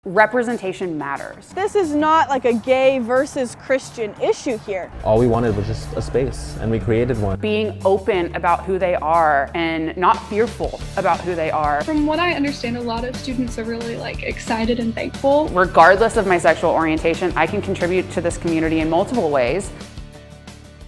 Representation matters. This is not like a gay versus Christian issue here. All we wanted was just a space, and we created one. Being open about who they are and not fearful about who they are. From what I understand, a lot of students are really excited and thankful. Regardless of my sexual orientation, I can contribute to this community in multiple ways.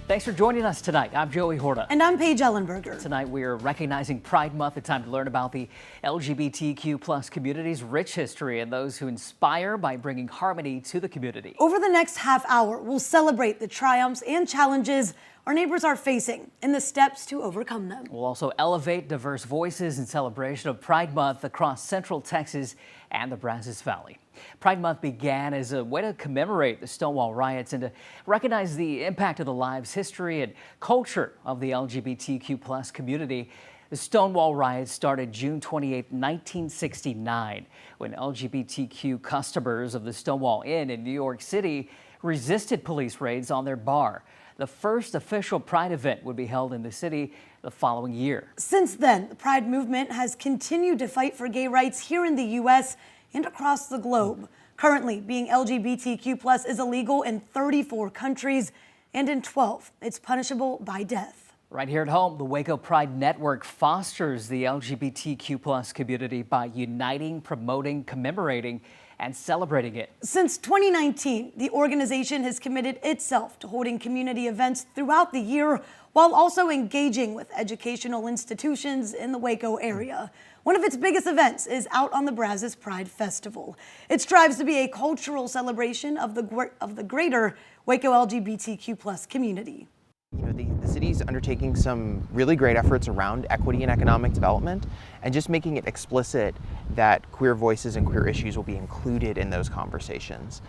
Thanks for joining us tonight. I'm Joey Horta. And I'm Paige Ellenberger. Tonight we are recognizing Pride Month, a time to learn about the LGBTQ plus community's rich history and those who inspire by bringing harmony to the community. Over the next half hour, we'll celebrate the triumphs and challenges our neighbors are facing and the steps to overcome them. We'll also elevate diverse voices in celebration of Pride Month across Central Texas and the Brazos Valley. Pride Month began as a way to commemorate the Stonewall Riots and to recognize the impact of the lives, history, and culture of the LGBTQ plus community. The Stonewall Riots started June 28, 1969, when LGBTQ customers of the Stonewall Inn in New York City resisted police raids on their bar. The first official Pride event would be held in the city the following year. Since then, the Pride movement has continued to fight for gay rights here in the U.S. and across the globe. Currently, being LGBTQ plus is illegal in 34 countries, and in 12, it's punishable by death. Right here at home, the Waco Pride Network fosters the LGBTQ plus community by uniting, promoting, commemorating, and celebrating it. Since 2019, the organization has committed itself to holding community events throughout the year while also engaging with educational institutions in the Waco area. One of its biggest events is out on the Brazos Pride Festival. It strives to be a cultural celebration of the greater Waco LGBTQ plus community. You know, the city's undertaking some really great efforts around equity and economic development and just making it explicit that queer voices and queer issues will be included in those conversations.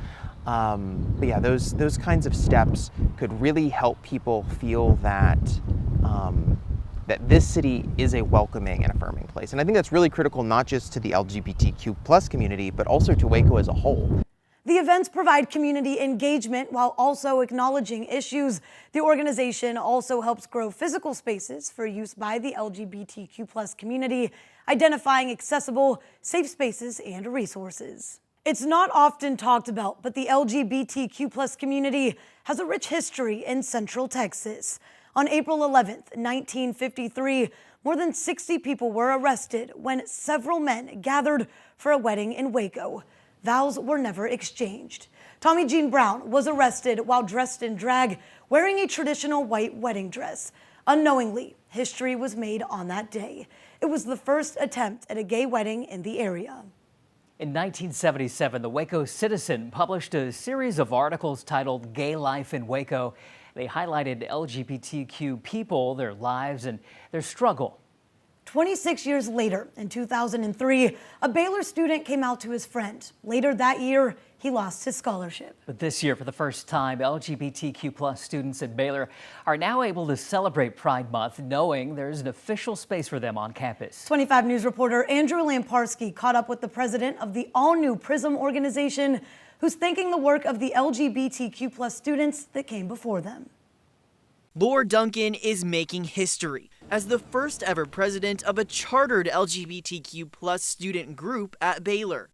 But yeah, those kinds of steps could really help people feel that that this city is a welcoming and affirming place. And I think that's really critical, not just to the LGBTQ plus community, but also to Waco as a whole. The events provide community engagement while also acknowledging issues. The organization also helps grow physical spaces for use by the LGBTQ plus community, identifying accessible, safe spaces and resources. It's not often talked about, but the LGBTQ plus community has a rich history in Central Texas. On April 11th, 1953, more than 60 people were arrested when several men gathered for a wedding in Waco. Vows were never exchanged. Tommy Jean Brown was arrested while dressed in drag, wearing a traditional white wedding dress. Unknowingly, history was made on that day. It was the first attempt at a gay wedding in the area. In 1977, the Waco Citizen published a series of articles titled Gay Life in Waco. They highlighted LGBTQ people, their lives, and their struggle. 26 years later, in 2003, a Baylor student came out to his friend. Later that year, he lost his scholarship. But this year, for the first time, LGBTQ plus students at Baylor are now able to celebrate Pride Month, knowing there's an official space for them on campus. 25 News reporter Andrew Lamparski caught up with the president of the all-new PRISM organization, who's thanking the work of the LGBTQ plus students that came before them. Lord Duncan is making history as the first ever president of a chartered LGBTQ plus student group at Baylor.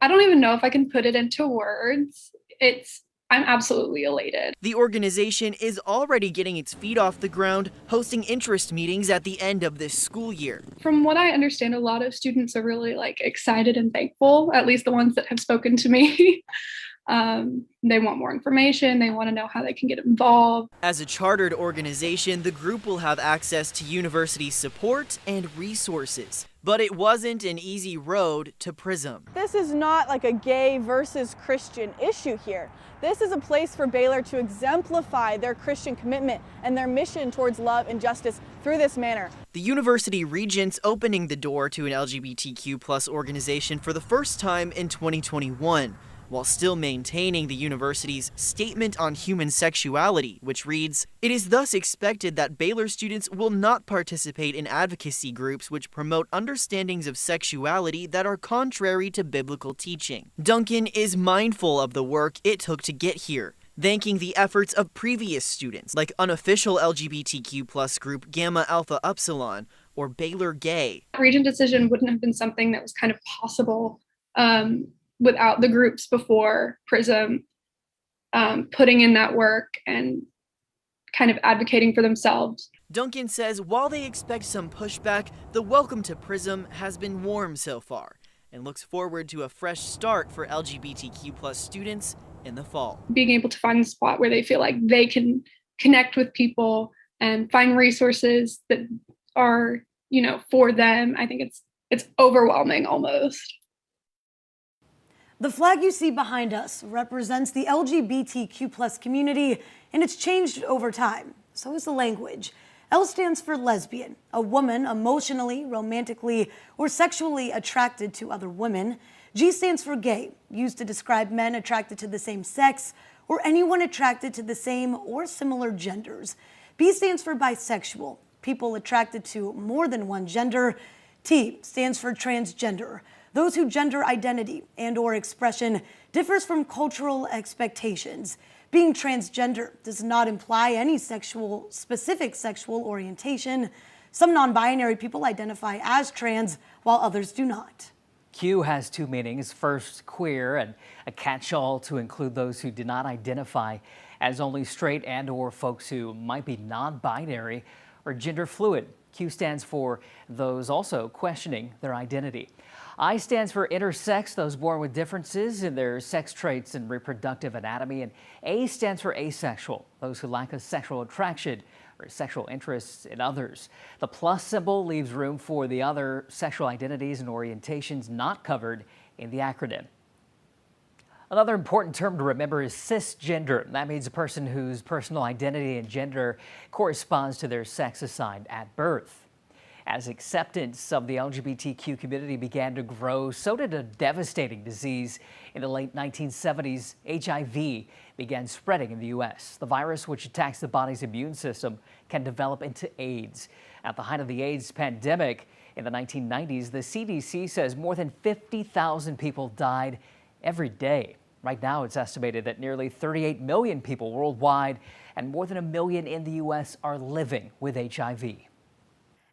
I don't even know if I can put it into words. I'm absolutely elated. The organization is already getting its feet off the ground, hosting interest meetings at the end of this school year. From what I understand, a lot of students are really excited and thankful, at least the ones that have spoken to me. They want more information. They want to know how they can get involved. As a chartered organization, the group will have access to university support and resources. But it wasn't an easy road to PRISM. This is not like a gay versus Christian issue here. This is a place for Baylor to exemplify their Christian commitment and their mission towards love and justice through this manner. The university regent's opening the door to an LGBTQ plus organization for the first time in 2021. While still maintaining the university's Statement on Human Sexuality, which reads, "It is thus expected that Baylor students will not participate in advocacy groups which promote understandings of sexuality that are contrary to biblical teaching." Duncan is mindful of the work it took to get here, thanking the efforts of previous students like unofficial LGBTQ plus group Gamma Alpha Upsilon or Baylor Gay. Regent decision wouldn't have been something that was kind of possible without the groups before PRISM putting in that work and kind of advocating for themselves. Duncan says while they expect some pushback, the welcome to PRISM has been warm so far and looks forward to a fresh start for LGBTQ+ students in the fall. Being able to find a spot where they feel like they can connect with people and find resources that are, for them, I think it's overwhelming almost. The flag you see behind us represents the LGBTQ+ community, and it's changed over time. So is the language. L stands for lesbian, a woman emotionally, romantically, or sexually attracted to other women. G stands for gay, used to describe men attracted to the same sex or anyone attracted to the same or similar genders. B stands for bisexual, people attracted to more than one gender. T stands for transgender, those whose gender identity and/or expression differs from cultural expectations. Being transgender does not imply any specific sexual orientation. Some non-binary people identify as trans, while others do not. Q has two meanings. First, queer, and a catch-all to include those who do not identify as only straight and/or folks who might be non-binary or gender fluid. Q stands for those also questioning their identity. I stands for intersex, those born with differences in their sex traits and reproductive anatomy. And A stands for asexual, those who lack a sexual attraction or sexual interests in others. The plus symbol leaves room for the other sexual identities and orientations not covered in the acronym. Another important term to remember is cisgender. That means a person whose personal identity and gender corresponds to their sex assigned at birth. As acceptance of the LGBTQ community began to grow, so did a devastating disease. In the late 1970s, HIV began spreading in the U.S. The virus, which attacks the body's immune system, can develop into AIDS. At the height of the AIDS pandemic in the 1990s, the CDC says more than 50,000 people died every day. Right now, it's estimated that nearly 38 million people worldwide and more than 1 million in the U.S. are living with HIV.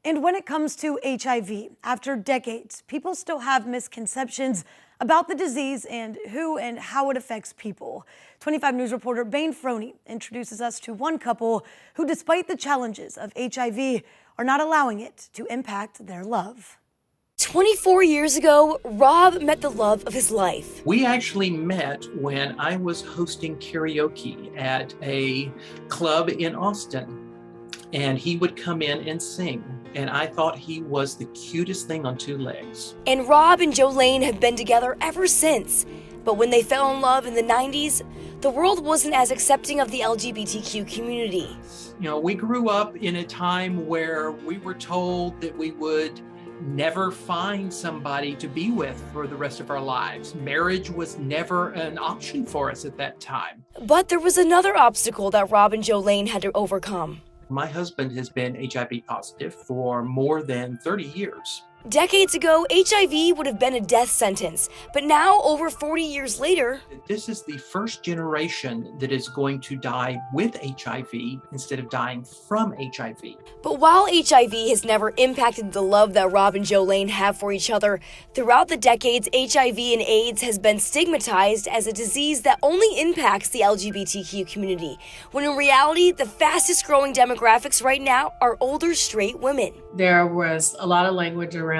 And when it comes to HIV, after decades, people still have misconceptions about the disease and who and how it affects people. 25 News reporter Bain Froney introduces us to one couple who, despite the challenges of HIV, are not allowing it to impact their love. 24 years ago, Rob met the love of his life. We actually met when I was hosting karaoke at a club in Austin, and he would come in and sing. And I thought he was the cutest thing on two legs. And Rob and Jolene have been together ever since. But when they fell in love in the 90s, the world wasn't as accepting of the LGBTQ community. We grew up in a time where we were told that we would never find somebody to be with for the rest of our lives. Marriage was never an option for us at that time. But there was another obstacle that Rob and Jolene had to overcome. My husband has been HIV positive for more than 30 years. Decades ago, HIV would have been a death sentence, but now, over 40 years later, this is the first generation that is going to die with HIV instead of dying from HIV. But while HIV has never impacted the love that Rob and Jolene have for each other, throughout the decades, HIV and AIDS has been stigmatized as a disease that only impacts the LGBTQ community, when in reality, the fastest growing demographics right now are older straight women. There was a lot of language around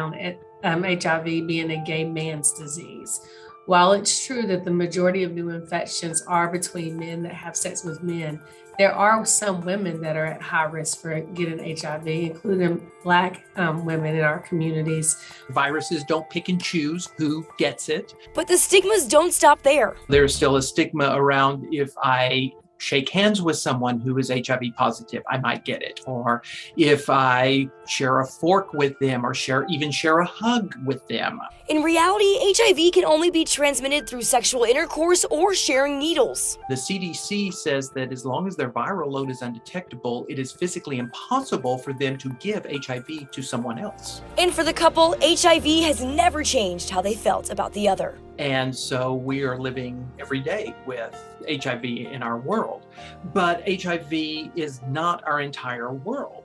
HIV being a gay man's disease. While it's true that the majority of new infections are between men that have sex with men, there are some women that are at high risk for getting HIV, including Black women in our communities. Viruses don't pick and choose who gets it. But the stigmas don't stop there. There's still a stigma around if I shake hands with someone who is HIV positive, I might get it. Or if I share a fork with them or even share a hug with them. In reality, HIV can only be transmitted through sexual intercourse or sharing needles. The CDC says that as long as their viral load is undetectable, it is physically impossible for them to give HIV to someone else. And for the couple, HIV has never changed how they felt about the other. And so we are living every day with HIV in our world. But HIV is not our entire world.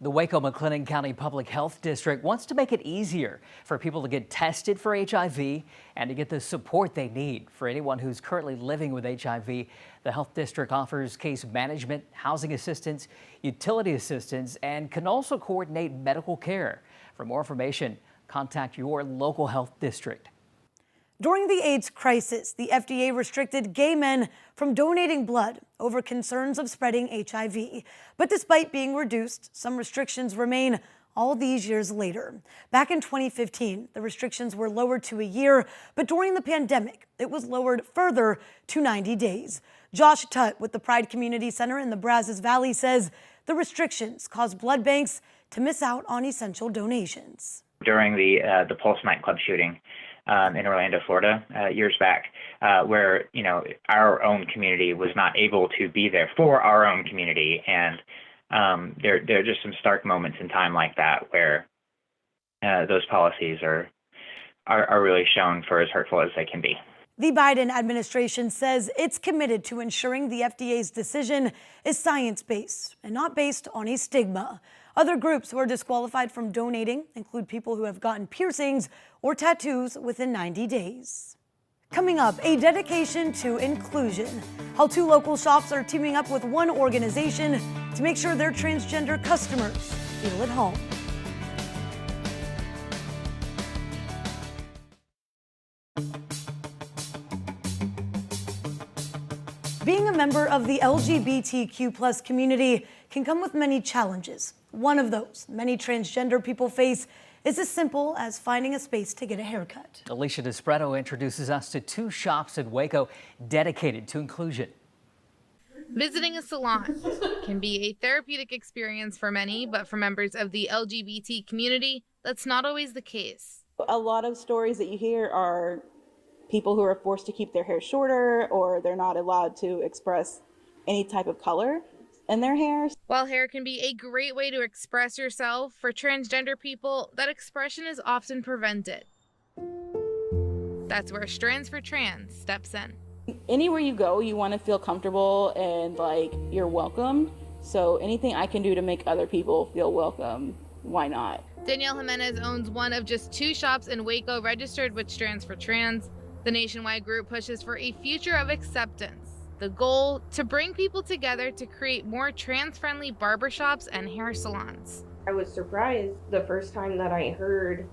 The Waco-McLennan County Public Health District wants to make it easier for people to get tested for HIV and to get the support they need. For anyone who's currently living with HIV, the health district offers case management, housing assistance, utility assistance, and can also coordinate medical care. For more information, contact your local health district. During the AIDS crisis, the FDA restricted gay men from donating blood over concerns of spreading HIV. But despite being reduced, some restrictions remain all these years later. Back in 2015, the restrictions were lowered to a year, but during the pandemic, it was lowered further to 90 days. Josh Tutt with the Pride Community Center in the Brazos Valley says the restrictions caused blood banks to miss out on essential donations. During the Pulse nightclub shooting, in Orlando, Florida, years back, where our own community was not able to be there for our own community, and there are just some stark moments in time like that where those policies are really shown for as hurtful as they can be. The Biden administration says it's committed to ensuring the FDA's decision is science-based and not based on a stigma. Other groups who are disqualified from donating include people who have gotten piercings or tattoos within 90 days. Coming up, a dedication to inclusion. How 2 local shops are teaming up with one organization to make sure their transgender customers feel at home. Being a member of the LGBTQ+ community can come with many challenges. One of those many transgender people face is as simple as finding a space to get a haircut. Alicia Despreto introduces us to 2 shops in Waco dedicated to inclusion. Visiting a salon can be a therapeutic experience for many, but for members of the LGBT community, that's not always the case. A lot of stories that you hear are people who are forced to keep their hair shorter, or they're not allowed to express any type of color in their hair. While hair can be a great way to express yourself, for transgender people, that expression is often prevented. That's where Strands for Trans steps in. Anywhere you go, you want to feel comfortable and like you're welcome. So anything I can do to make other people feel welcome, why not? Danielle Jimenez owns one of just 2 shops in Waco registered with Strands for Trans. The nationwide group pushes for a future of acceptance. The goal, to bring people together to create more trans-friendly barbershops and hair salons. I was surprised the first time that I heard,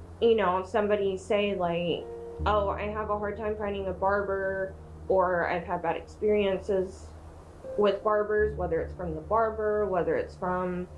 somebody say like, oh, I have a hard time finding a barber, or I've had bad experiences with barbers, whether it's from the barber, whether it's from,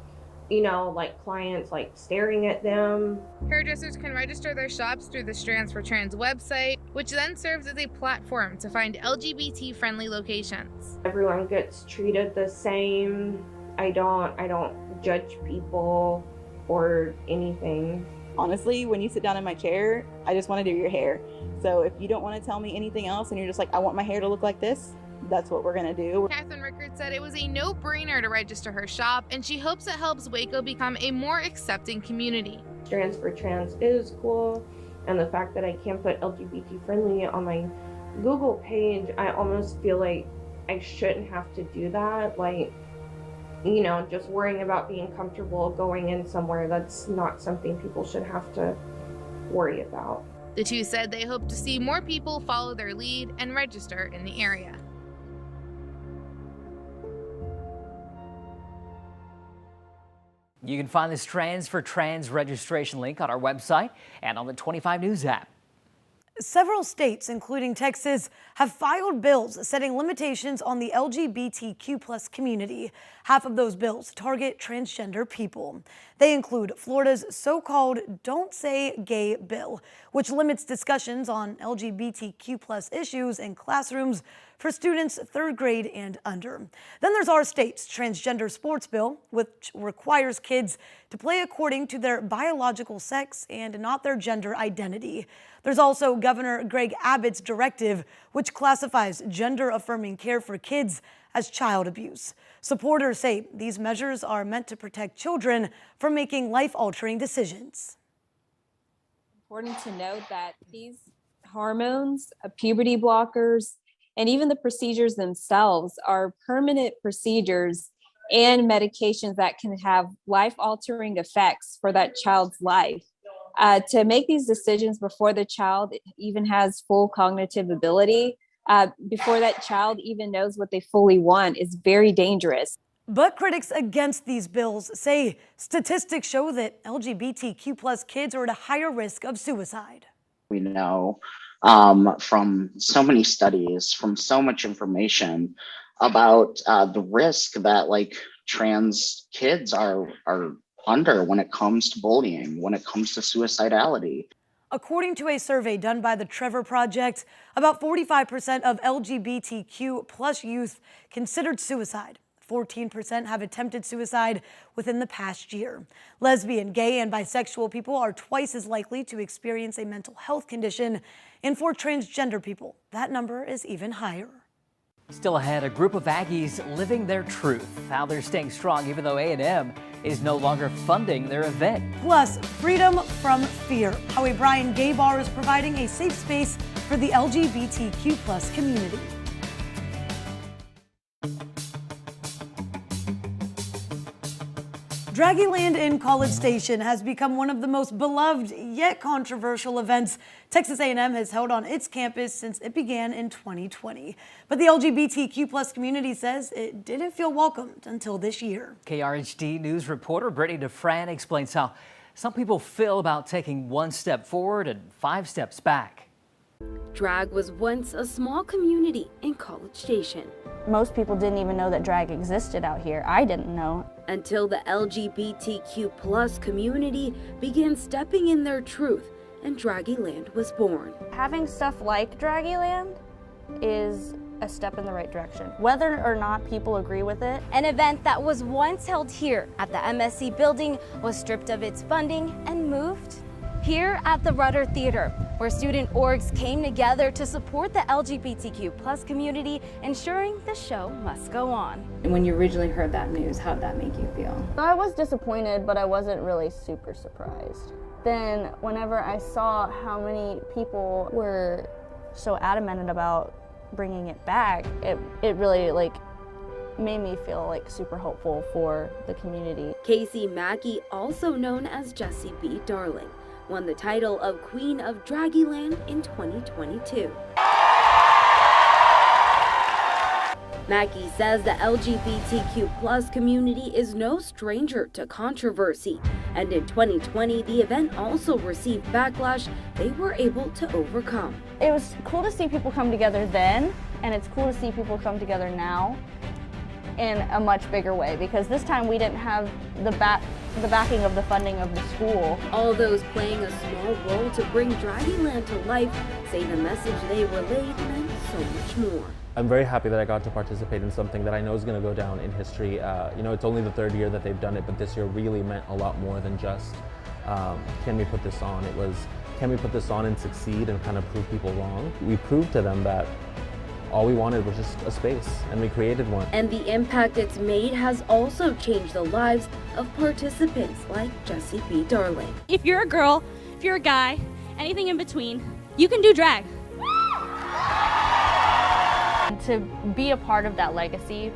like clients like staring at them. Hairdressers can register their shops through the Strands for Trans website, which then serves as a platform to find LGBT-friendly locations. Everyone gets treated the same. I don't judge people or anything. Honestly, when you sit down in my chair, I just want to do your hair. So if you don't want to tell me anything else and you're just like, I want my hair to look like this, that's what we're gonna do. Catherine Rickard said it was a no-brainer to register her shop, and she hopes it helps Waco become a more accepting community. Strands for Trans is cool, and the fact that I can put LGBT friendly on my Google page, I almost feel like I shouldn't have to do that. Like, just worrying about being comfortable going in somewhere, that's not something people should have to worry about. The 2 said they hope to see more people follow their lead and register in the area. You can find the Strands for Trans registration link on our website and on the 25 News app. Several states, including Texas, have filed bills setting limitations on the LGBTQ+ community. Half of those bills target transgender people. They include Florida's so-called Don't Say Gay bill, which limits discussions on LGBTQ+ issues in classrooms for students 3rd grade and under. Then there's our state's transgender sports bill, which requires kids to play according to their biological sex and not their gender identity. There's also Governor Greg Abbott's directive, which classifies gender-affirming care for kids as child abuse. Supporters say these measures are meant to protect children from making life-altering decisions. Important to note that these hormones, puberty blockers, and even the procedures themselves are permanent procedures and medications that can have life-altering effects for that child's life. To make these decisions before the child even has full cognitive ability, before that child even knows what they fully want, is very dangerous. But critics against these bills say statistics show that LGBTQ+ kids are at a higher risk of suicide. We know from so many studies, from so much information about the risk that trans kids are under when it comes to bullying, when it comes to suicidality. According to a survey done by the Trevor Project, about 45% of LGBTQ+ youth considered suicide. 14% have attempted suicide within the past year. Lesbian, gay, and bisexual people are twice as likely to experience a mental health condition, and for transgender people, that number is even higher. Still ahead, a group of Aggies living their truth, how they're staying strong even though A&M is no longer funding their event. Plus, freedom from fear, how a Bryan gay bar is providing a safe space for the LGBTQ+ community. Draggyland in College Station has become one of the most beloved yet controversial events Texas A&M has held on its campus since it began in 2020. But the LGBTQ+ community says it didn't feel welcomed until this year. KRHD News reporter Brittany DeFran explains how some people feel about taking one step forward and 5 steps back. Drag was once a small community in College Station. Most people didn't even know that drag existed out here. I didn't know. Until the LGBTQ+ community began stepping in their truth and Draggyland was born. Having stuff like Draggyland is a step in the right direction, whether or not people agree with it. An event that was once held here at the MSC building was stripped of its funding and moved here at the Rudder Theater, where student orgs came together to support the LGBTQ+ community, ensuring the show must go on. When you originally heard that news, how did that make you feel? I was disappointed, but I wasn't really super surprised. Then whenever I saw how many people were so adamant about bringing it back, it really made me feel super hopeful for the community. Casey Mackey, also known as Jessie B. Darling, won the title of Queen of Draggyland in 2022. Mackey says the LGBTQ+ community is no stranger to controversy, and in 2020 the event also received backlash they were able to overcome. It was cool to see people come together then, and it's cool to see people come together now in a much bigger way, because this time we didn't have the backing of the funding of the school. All those playing a small role to bring Draggyland to life say the message they relayed meant so much more. I'm very happy that I got to participate in something that I know is going to go down in history. It's only the 3rd year that they've done it, but this year really meant a lot more than just can we put this on? It was, can we put this on and succeed and kind of prove people wrong? We proved to them that all we wanted was just a space, and we created one. And the impact it's made has also changed the lives of participants like Jessie B. Darling. If you're a girl, if you're a guy, anything in between, you can do drag. To be a part of that legacy,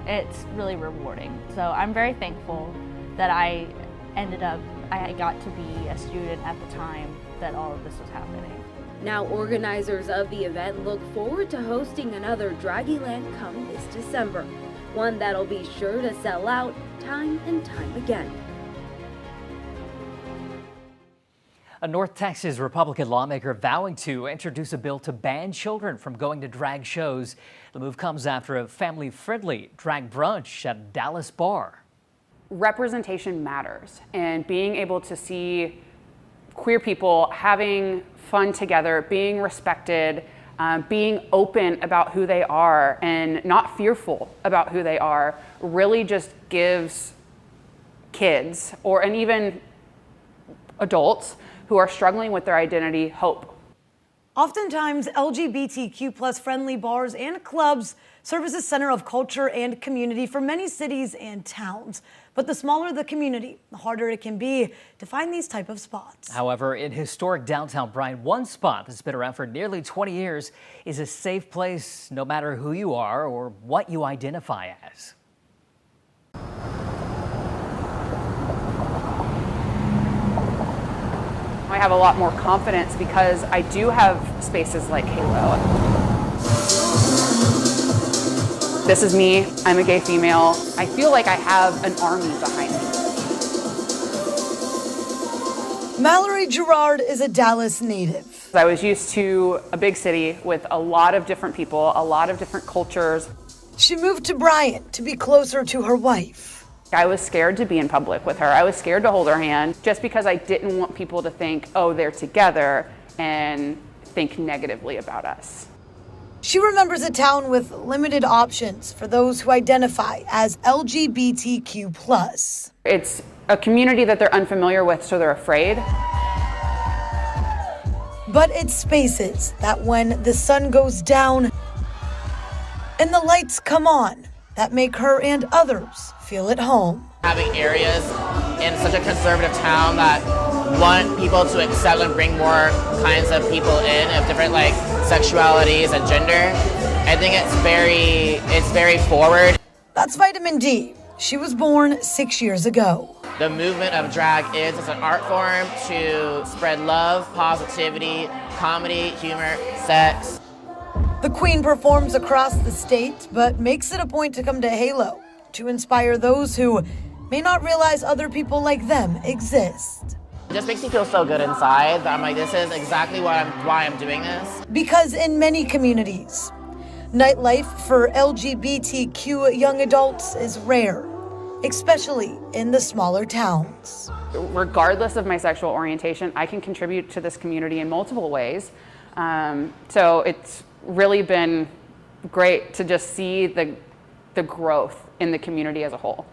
it's really rewarding. So I'm very thankful that I got to be a student at the time that all of this was happening. Now organizers of the event look forward to hosting another Draggyland come this December, one that'll be sure to sell out time and time again. A North Texas Republican lawmaker vowing to introduce a bill to ban children from going to drag shows. The move comes after a family-friendly drag brunch at a Dallas bar. Representation matters, and being able to see queer people having fun together, being respected, being open about who they are and not fearful about who they are really just gives kids and even adults who are struggling with their identity hope. Oftentimes, LGBTQ+ friendly bars and clubs serve as a center of culture and community for many cities and towns. But the smaller the community, the harder it can be to find these type of spots. However, in historic downtown Bryan, one spot that's been around for nearly 20 years is a safe place no matter who you are or what you identify as. I have a lot more confidence because I do have spaces like Halo. This is me. I'm a gay female. I feel like I have an army behind me. Mallory Gerard is a Dallas native. I was used to a big city with a lot of different people, a lot of different cultures. She moved to Bryant to be closer to her wife. I was scared to be in public with her. I was scared to hold her hand just because I didn't want people to think, oh, they're together, and think negatively about us. She remembers a town with limited options for those who identify as LGBTQ+. It's a community that they're unfamiliar with, so they're afraid. But it's spaces that when the sun goes down and the lights come on, that make her and others feel at home. Having areas in such a conservative town that want people to accept and bring more kinds of people in of different sexualities and gender, I think it's very forward. That's Vitamin D. She was born 6 years ago. The movement of drag is an art form to spread love, positivity, comedy, humor, sex. The Queen performs across the state, but makes it a point to come to Halo to inspire those who may not realize other people like them exist. It just makes me feel so good inside that I'm like, this is exactly why I'm doing this. Because in many communities, nightlife for LGBTQ young adults is rare, especially in the smaller towns. Regardless of my sexual orientation, I can contribute to this community in multiple ways. So it's really been great to just see the growth in the community as a whole.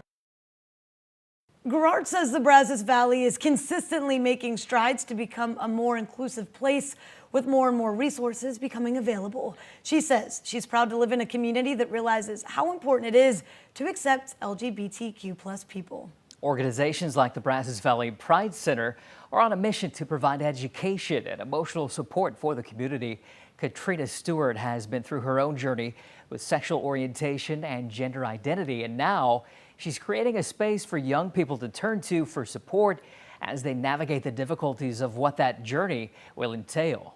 Gerard says the Brazos Valley is consistently making strides to become a more inclusive place, with more and more resources becoming available. She says she's proud to live in a community that realizes how important it is to accept LGBTQ+ people. Organizations like the Brazos Valley Pride Center are on a mission to provide education and emotional support for the community. Katrina Stewart has been through her own journey with sexual orientation and gender identity, and now she's creating a space for young people to turn to for support as they navigate the difficulties of what that journey will entail.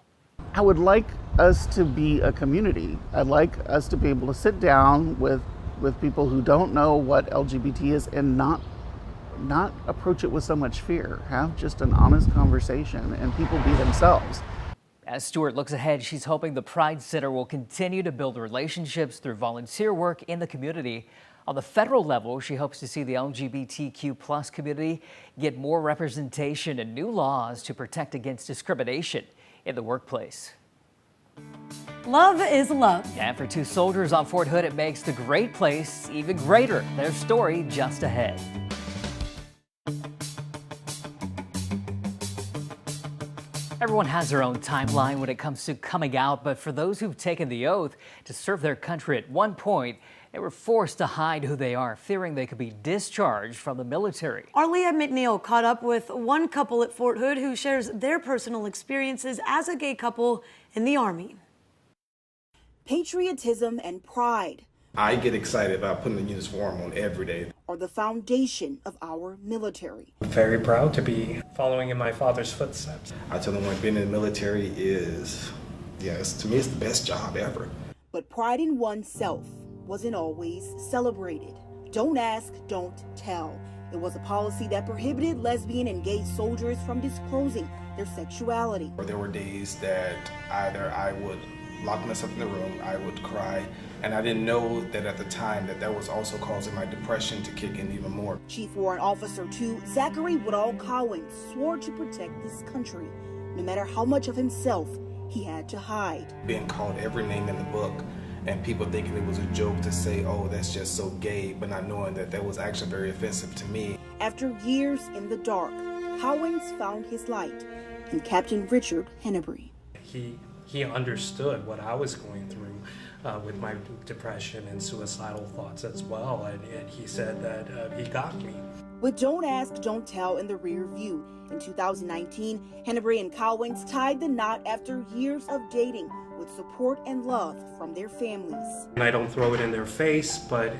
I would like us to be a community. I'd like us to be able to sit down with people who don't know what LGBT is and not approach it with so much fear. Have just an honest conversation and people be themselves. As Stewart looks ahead, she's hoping the Pride Center will continue to build relationships through volunteer work in the community. On the federal level, she hopes to see the LGBTQ+ community get more representation and new laws to protect against discrimination in the workplace. Love is love. And for two soldiers on Fort Hood, it makes the great place even greater. Their story just ahead. Everyone has their own timeline when it comes to coming out, but for those who've taken the oath to serve their country at one point, they were forced to hide who they are, fearing they could be discharged from the military. Arleah McNeil caught up with one couple at Fort Hood who shares their personal experiences as a gay couple in the Army. Patriotism and pride I get excited about putting the uniform on every day. Are the foundation of our military. I'm very proud to be following in my father's footsteps. I tell them like being in the military is, to me it's the best job ever. But pride in oneself wasn't always celebrated. Don't ask, don't tell. It was a policy that prohibited lesbian and gay soldiers from disclosing their sexuality. There were days that either I would lock myself in the room, I would cry, and I didn't know that at the time that was also causing my depression to kick in even more. Chief Warrant Officer 2 Zachary Woodall Cowens swore to protect this country, no matter how much of himself he had to hide. Being called every name in the book, and people thinking it was a joke to say, oh, that's just so gay, but not knowing that that was actually very offensive to me. After years in the dark, Cowens found his light in Captain Richard Hennebrey. He understood what I was going through with my depression and suicidal thoughts as well, and he said that he got me. With Don't Ask, Don't Tell in the rear view, in 2019, Hennebrey and Cowens tied the knot after years of dating with support and love from their families. And I don't throw it in their face, but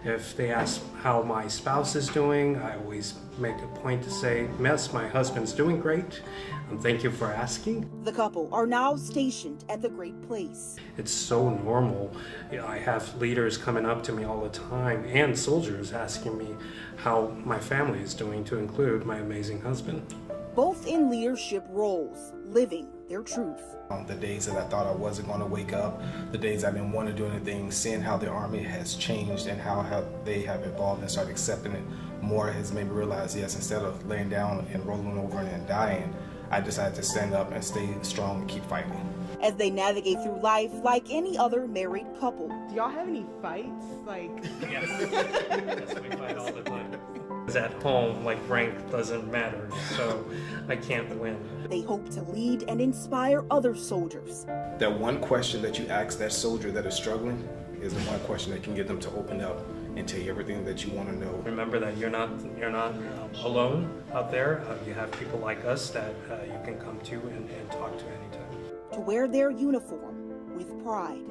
if they ask how my spouse is doing, I always make a point to say, "Yes, my husband's doing great, and thank you for asking." The couple are now stationed at the Great Place. It's so normal. I have leaders coming up to me all the time and soldiers asking me how my family is doing, to include my amazing husband. Both in leadership roles, living their truth. The days that I thought I wasn't going to wake up, the days I didn't want to do anything, seeing how the Army has changed and how they have evolved and started accepting it more has made me realize, yes, instead of laying down and rolling over and dying, I decided to stand up and stay strong and keep fighting. As they navigate through life like any other married couple. Do y'all have any fights? Yes, we fight all the time. At home, like, rank doesn't matter, so I can't win. They hope to lead and inspire other soldiers. That one question that you ask that soldier that is struggling is the one question that can get them to open up and tell you everything that you want to know. Remember that you're not alone out there. You have people like us that you can come to and talk to anytime. To wear their uniform with pride.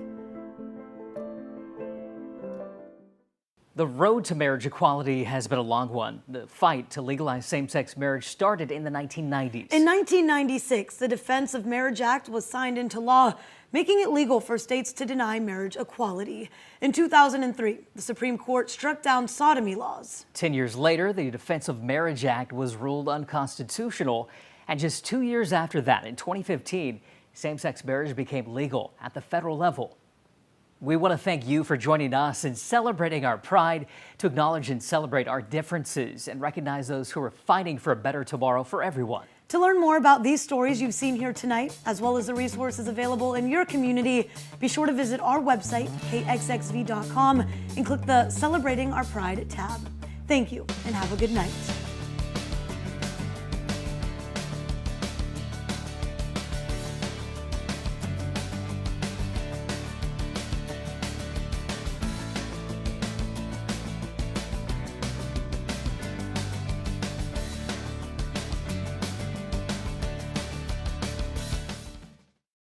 The road to marriage equality has been a long one. The fight to legalize same-sex marriage started in the 1990s. In 1996, the Defense of Marriage Act was signed into law, making it legal for states to deny marriage equality. In 2003, the Supreme Court struck down sodomy laws. 10 years later, the Defense of Marriage Act was ruled unconstitutional. And just 2 years after that, in 2015, same-sex marriage became legal at the federal level. We want to thank you for joining us in celebrating our pride, to acknowledge and celebrate our differences and recognize those who are fighting for a better tomorrow for everyone. To learn more about these stories you've seen here tonight, as well as the resources available in your community, be sure to visit our website, kxxv.com, and click the Celebrating Our Pride tab. Thank you, and have a good night.